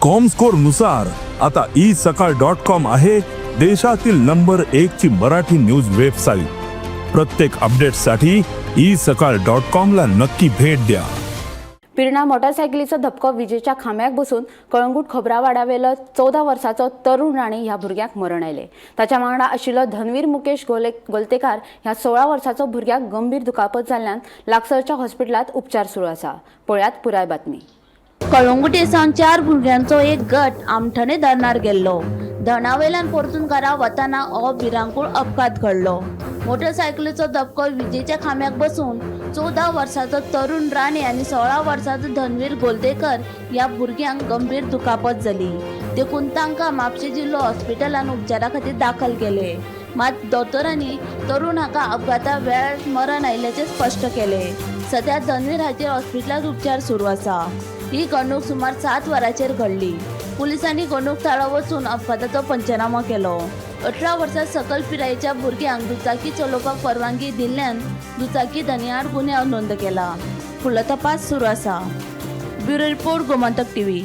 Comscore नुसार आता isakal.com आहे देशातील नंबर 1 ची मराठी न्यूज वेबसाईट। प्रत्येक अपडेटसाठी isakal.com ला नक्की भेट द्या। पिरणा मोटारसायकलीचो धपको विजेच्या खांब्याक बसून कळंगूट खबरावाड्यावेलो 14 वर्साचो तरुण राणी ह्या भुरग्याक मरण आयले। ताच्या वांगडा आशिल्लो धनवीर मुकेश गोलतेकार ह्या 16 वर्साचो भुरग्याक गंभीर दुखापत जाल्ल्यान लागसरच्या हॉस्पिटलात उपचार सुरू आसा। पळयात पुराय बातमी। कळंगुटेसावन 4 भुरग्यांचो एक गट आमठणे धरणार गेल्लो। धरणावेल्यान परतून घरा वताना हो भिरांकूळ अपघात घडलो। मोटरसायकलीचो धपको विजेच्या खांब्याक बसून 14 वर्साचो तरुण राणे आणि 16 वर्साचो धनवीर गोलतेकर ह्या भुरग्यांक गंभीर दुखापत जाली। देखून तांकां म्हापशें जिल्लो हॉस्पिटलान उपचारा खातीर दाखल केले। मात दोतोरांनी तरुण हाका अपघाता वेळार मरण आयिल्ल्याचे स्पश्ट केले। सध्या धनवीर हाचेर हॉस्पिटलांत उपचार सुरू आसा। ही घडणूक सुमार 7 वरांचेर घडली। पुलिसांनी घडणूक थळाव वचून अपघाताचो पंचनामो केलो। 18 वर्सां सकयल पिरायेच्या भुरग्यांक दुचाकी चलोवपाक परवानगी दिल्ल्यान दुचाकी धन्याआड गुन्यांव नोंद केला। फुडलो तपास सुरू आसा। Bureau report Gomantak TV.